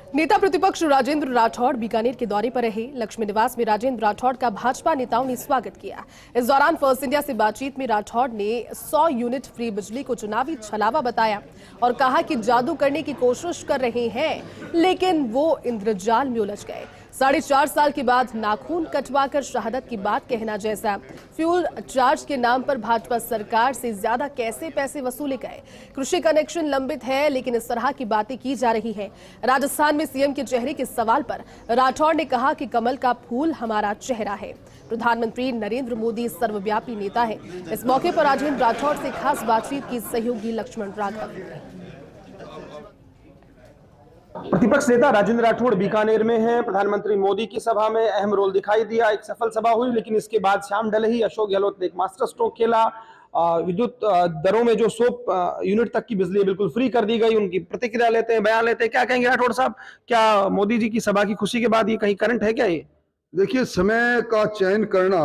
नेता प्रतिपक्ष राजेंद्र राठौड़ बीकानेर के दौरे पर रहे। लक्ष्मी निवास में राजेंद्र राठौड़ का भाजपा नेताओं ने स्वागत किया। इस दौरान फर्स्ट इंडिया से बातचीत में राठौड़ ने 100 यूनिट फ्री बिजली को चुनावी छलावा बताया और कहा कि जादू करने की कोशिश कर रहे हैं, लेकिन वो इंद्रजाल में उलझ गए। 4.5 साल के बाद नाखून कटवाकर शहादत की बात कहना जैसा। फ्यूल चार्ज के नाम पर भाजपा सरकार से ज्यादा कैसे पैसे वसूले गए। कृषि कनेक्शन लंबित है, लेकिन इस तरह की बातें की जा रही हैं। राजस्थान में सीएम के चेहरे के सवाल पर राठौड़ ने कहा कि कमल का फूल हमारा चेहरा है। प्रधानमंत्री नरेंद्र मोदी सर्वव्यापी नेता है। इस मौके पर राजेंद्र राठौड़ से खास बातचीत की सहयोगी लक्ष्मण राघव। प्रतिपक्ष नेता राजेंद्र राठौड़ बीकानेर में हैं। प्रधानमंत्री मोदी की सभा में अहम रोल दिखाई दिया। एक सफल सभा हुई, लेकिन इसके बाद शाम ढल ही अशोक गहलोत ने एक मास्टर स्ट्रोक खेला। विद्युत दरों में जो 100 यूनिट तक की बिजली बिल्कुल फ्री कर दी गई। उनकी प्रतिक्रिया लेते हैं, बयान लेते हैं। क्या कहेंगे राठौड़ साहब, क्या मोदी जी की सभा की खुशी के बाद ये कहीं करंट है क्या? ये देखिए, समय का चयन करना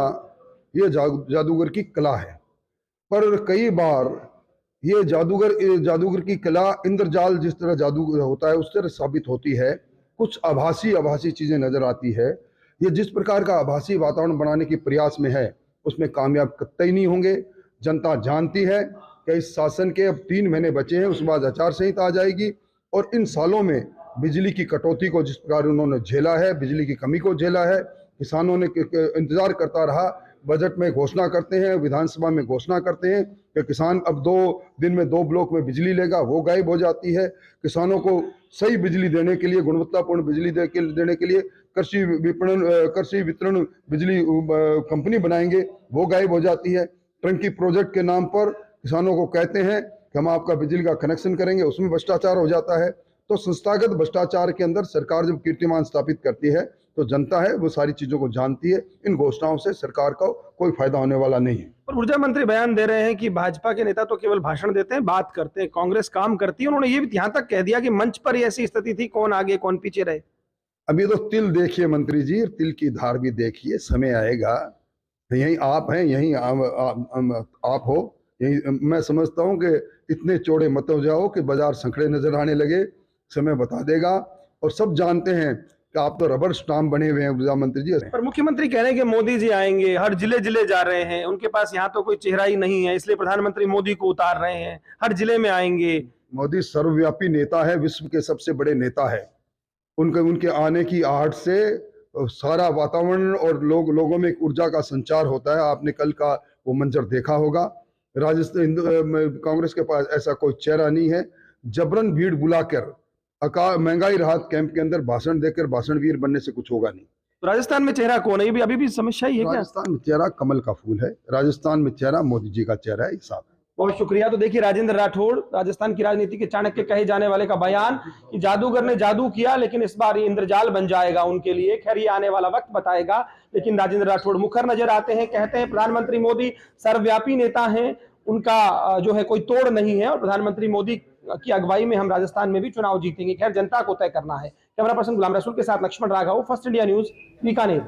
ये जादूगर की कला है, पर कई बार ये जादूगर की कला इंद्रजाल जिस तरह जादू होता है उस तरह साबित होती है। कुछ आभासी चीजें नजर आती है। ये जिस प्रकार का आभासी वातावरण बनाने के प्रयास में है, उसमें कामयाब कतई नहीं होंगे। जनता जानती है कि इस शासन के अब 3 महीने बचे हैं, उसके बाद आचार संहिता आ जाएगी और इन सालों में बिजली की कटौती को जिस प्रकार उन्होंने झेला है, बिजली की कमी को झेला है, किसानों ने इंतजार करता रहा। बजट में घोषणा करते हैं, विधानसभा में घोषणा करते हैं कि किसान अब 2 दिन में 2 ब्लॉक में बिजली लेगा, वो गायब हो जाती है। किसानों को सही बिजली देने के लिए, गुणवत्तापूर्ण बिजली देने के लिए कृषि वितरण बिजली कंपनी बनाएंगे, वो गायब हो जाती है। टंकी प्रोजेक्ट के नाम पर किसानों को कहते हैं कि हम आपका बिजली का कनेक्शन करेंगे, उसमें भ्रष्टाचार हो जाता है। तो संस्थागत भ्रष्टाचार के अंदर सरकार जब कीर्तिमान स्थापित करती है तो जनता है वो सारी चीजों को जानती है। इन घोषणाओं से सरकार का कोई फायदा होने वाला नहीं है। और ऊर्जा मंत्री बयान दे रहे हैं कि भाजपा के नेता तो केवल भाषण देते हैं, बात करते हैं, कांग्रेस काम करती है। उन्होंने ये भी यहाँ तक कह दिया कि मंच पर ऐसी स्थिति थी, कौन आगे कौन पीछे रहे। अभी तो तिल देखिए मंत्री जी, तिल की धार भी देखिए। समय आएगा, यही आप हैं, यही आप हो। यही मैं समझता हूं कि इतने चौड़े मत हो जाओ कि बाजार संकड़े नजर आने लगे। समय बता देगा। और सब जानते हैं कि आप तो रबर स्टाम्प बने हुए हैं ऊर्जा मंत्री जी। पर मुख्यमंत्री कह रहे हैं कि मोदी जी आएंगे, हर जिले जा रहे हैं, उनके पास यहाँ तो कोई चेहरा ही नहीं है, इसलिए प्रधानमंत्री मोदी को उतार रहे हैं, हर जिले में आएंगे। मोदी सर्वव्यापी नेता है, विश्व के सबसे बड़े नेता है। उनके आने की आहट से सारा वातावरण और लोगों में एक ऊर्जा का संचार होता है। आपने कल का वो मंजर देखा होगा। राजस्थान कांग्रेस के पास ऐसा कोई चेहरा नहीं है। जबरन भीड़ बुलाकर महंगाई राहत कैंप के अंदर भाषण देकर भाषणवीर बनने से कुछ होगा नहीं। तो राजस्थान में चेहरा कौन है, ये भी अभी भी समस्या ही है क्या? राजस्थान में चेहरा कमल का फूल है। राजस्थान में चेहरा मोदी जी का चेहरा है, साफ है। बहुत शुक्रिया। तो देखिए, राजेंद्र राठौड़, राजस्थान की राजनीति के चाणक्य कहे जाने वाले का बयान कि जादूगर ने जादू किया, लेकिन इस बार ये इंद्रजाल बन जाएगा उनके लिए। खैर, ये आने वाला वक्त बताएगा। लेकिन राजेंद्र राठौड़ मुखर नजर आते हैं, कहते हैं प्रधानमंत्री मोदी सर्वव्यापी नेता हैं, उनका जो है कोई तोड़ नहीं है और प्रधानमंत्री मोदी की अगुवाई में हम राजस्थान में भी चुनाव जीतेंगे। खैर, जनता को तय करना है। कैमरा पर्सन गुलाम रसूल के साथ Lakshman Raghav, First India News, Bikaner.